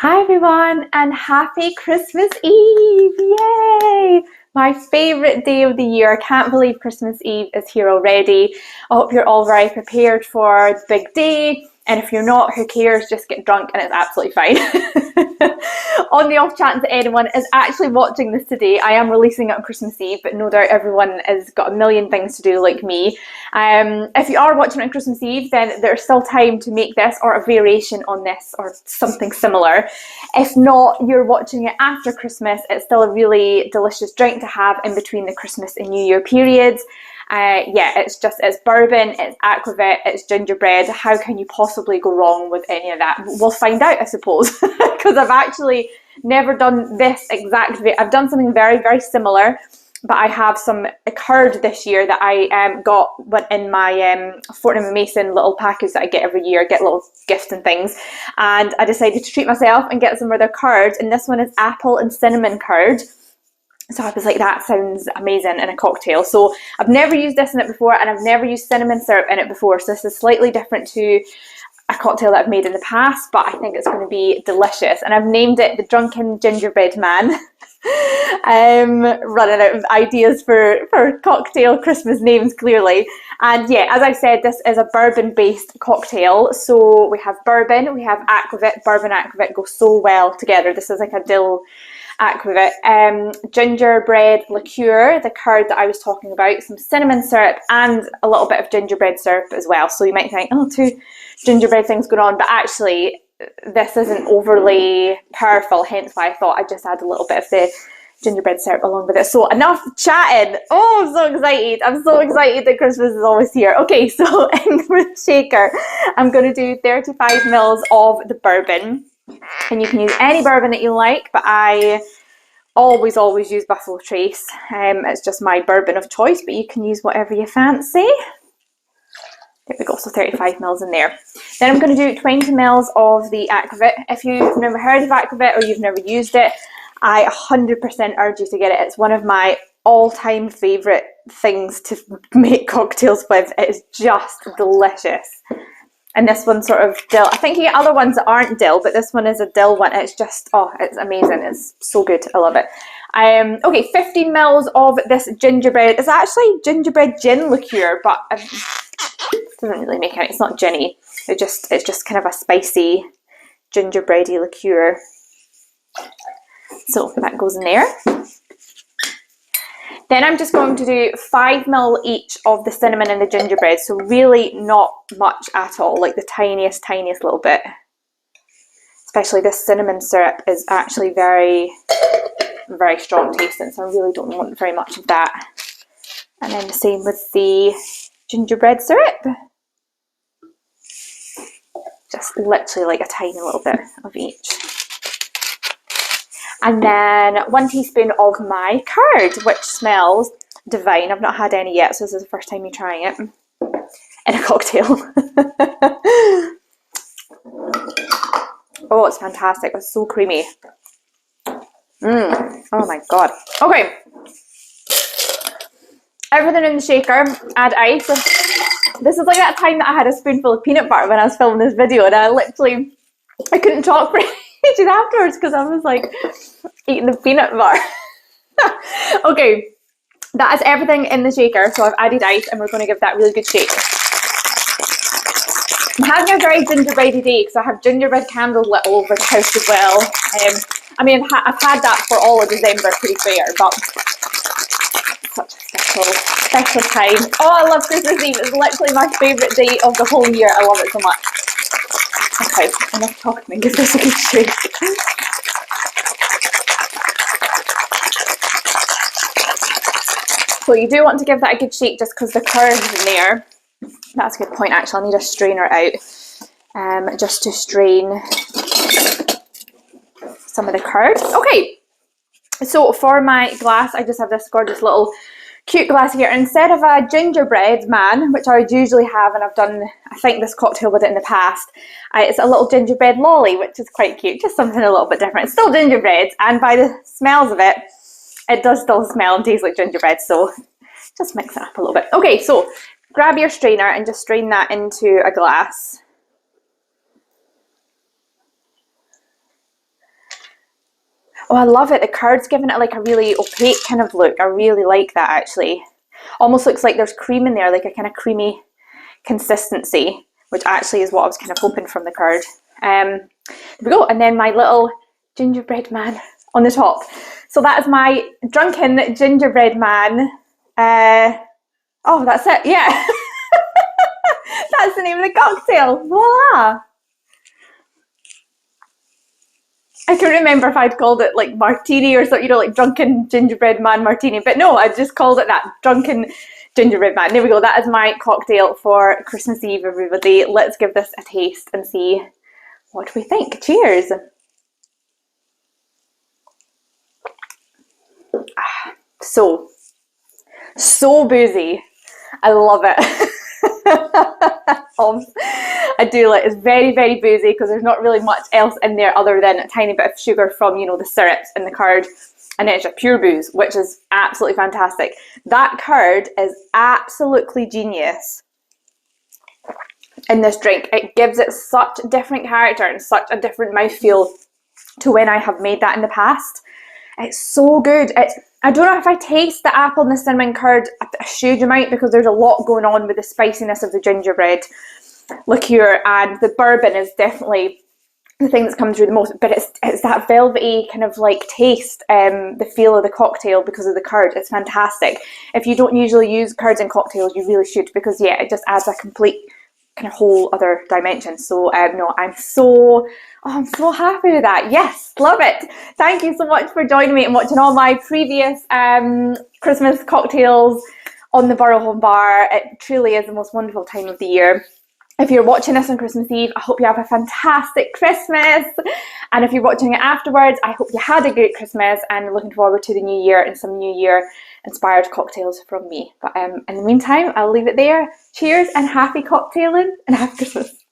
Hi everyone, and happy Christmas Eve! Yay! My favorite day of the year. I can't believe Christmas Eve is here already. I hope you're all very prepared for the big day. And if you're not, who cares? Just get drunk and it's absolutely fine. On the off chance that anyone is actually watching this today, I am releasing it on Christmas Eve, but no doubt everyone has got a million things to do like me. If you are watching it on Christmas Eve, then there's still time to make this or a variation on this or something similar. If not, you're watching it after Christmas, it's still a really delicious drink to have in between the Christmas and New Year periods. Yeah, it's bourbon, it's aquavit, it's gingerbread. How can you possibly go wrong with any of that? We'll find out, I suppose, because I've actually never done this exactly. I've done something very, very similar, but I have a curd this year that I got in my Fortnum & Mason little package that I get every year. I get little gifts and things, and I decided to treat myself and get some of their curds, and this one is apple and cinnamon curd. So I was like, that sounds amazing in a cocktail. So I've never used this in it before, and I've never used cinnamon syrup in it before. So this is slightly different to a cocktail that I've made in the past, but I think it's going to be delicious. And I've named it the Drunken Gingerbread Man. Running out of ideas for cocktail Christmas names, clearly. And yeah, as I said, this is a bourbon-based cocktail. So we have bourbon, we have aquavit. Bourbon and aquavit go so well together. This is like a dill aquavit, gingerbread liqueur, the curd that I was talking about, some cinnamon syrup, and a little bit of gingerbread syrup as well. So you might think, oh, two gingerbread things going on, but actually this isn't overly powerful, hence why I thought I'd just add a little bit of the gingerbread syrup along with it. So enough chatting. Oh, I'm so excited. I'm so excited that Christmas is always here. Okay, so in the shaker, I'm going to do 35 mils of the bourbon. And you can use any bourbon that you like, but I always use Buffalo Trace. It's just my bourbon of choice, but you can use whatever you fancy. There we go, so 35 mils in there. Then I'm going to do 20 mils of the aquavit. If you've never heard of aquavit or you've never used it, I 100% urge you to get it. It's one of my all-time favourite things to make cocktails with. It is just delicious. And this one's sort of dill. I think you get other ones that aren't dill, but this one is a dill one. It's just, oh, it's amazing. It's so good. I love it. Okay, 15 mils of this gingerbread. It's actually gingerbread gin liqueur, but it doesn't really make it. It's not ginny. It's just kind of a spicy gingerbready liqueur. So that goes in there. Then I'm just going to do 5 ml each of the cinnamon and the gingerbread. So really not much at all, like the tiniest little bit. Especially this cinnamon syrup is actually very, very strong tasting, so I really don't want very much of that. And then the same with the gingerbread syrup. Just literally like a tiny little bit of each. And then 1 teaspoon of my curd, which smells divine. I've not had any yet, so this is the first time you're trying it in a cocktail. Oh, it's fantastic. It's so creamy. Oh my god. Okay. Everything in the shaker, add ice. This is like that time that I had a spoonful of peanut butter when I was filming this video, and I couldn't talk for ages afterwards because I was like eating the peanut butter. Okay, that is everything in the shaker, so I've added ice and we're going to give that a really good shake. I'm having a very gingerbready day because I have gingerbread candles lit all over the house as well. I mean, I've had that for all of December, to be fair, but such a special time. Oh, I love Christmas Eve. It's literally my favourite day of the whole year. I love it so much. Okay, enough talking and give this a good shake. So you do want to give that a good shake just because the curd is in there. That's a good point, actually. I'll need a strainer out just to strain some of the curd. Okay, so for my glass, I just have this gorgeous little cute glass here. Instead of a gingerbread man, which I would usually have, and I've done, I think, this cocktail with it in the past, it's a little gingerbread lolly, which is quite cute. Just something a little bit different. It's still gingerbread, and by the smells of it, it does still smell and taste like gingerbread, so just mix it up a little bit. Okay, so grab your strainer and just strain that into a glass. Oh, I love it. The curd's giving it like a really opaque kind of look. I really like that actually. Almost looks like there's cream in there, like a kind of creamy consistency, which actually is what I was kind of hoping from the curd. There we go. And then my little gingerbread man on the top. So that is my Drunken gingerbread man. Oh, that's it. Yeah. That's the name of the cocktail. Voila. I couldn't remember if I'd called it like martini or something, you know, like Drunken gingerbread man martini. But no, I just called it that, Drunken gingerbread man. There we go. That is my cocktail for Christmas Eve, everybody. Let's give this a taste and see what we think. Cheers. So boozy. I love it. I do like, it's very, very boozy because there's not really much else in there other than a tiny bit of sugar from, you know, the syrups and the curd, and then it's just pure booze, which is absolutely fantastic. That curd is absolutely genius in this drink. It gives it such a different character and such a different mouthfeel to when I have made that in the past. It's so good. I don't know if I taste the apple and the cinnamon curd a huge amount because there's a lot going on with the spiciness of the gingerbread liqueur, and the bourbon is definitely the thing that's come through the most, but it's that velvety kind of like taste, the feel of the cocktail because of the curd. It's fantastic. If you don't usually use curds in cocktails, you really should, because yeah, it just adds a complete kind of whole other dimension. So no, I'm so happy with that. Yes, love it. Thank you so much for joining me and watching all my previous Christmas cocktails on the Burrow Home Bar. It truly is the most wonderful time of the year. If you're watching this on Christmas Eve, I hope you have a fantastic Christmas. And if you're watching it afterwards, I hope you had a great Christmas and looking forward to the new year and some new year inspired cocktails from me. But in the meantime, I'll leave it there. Cheers and happy cocktailing and happy Christmas.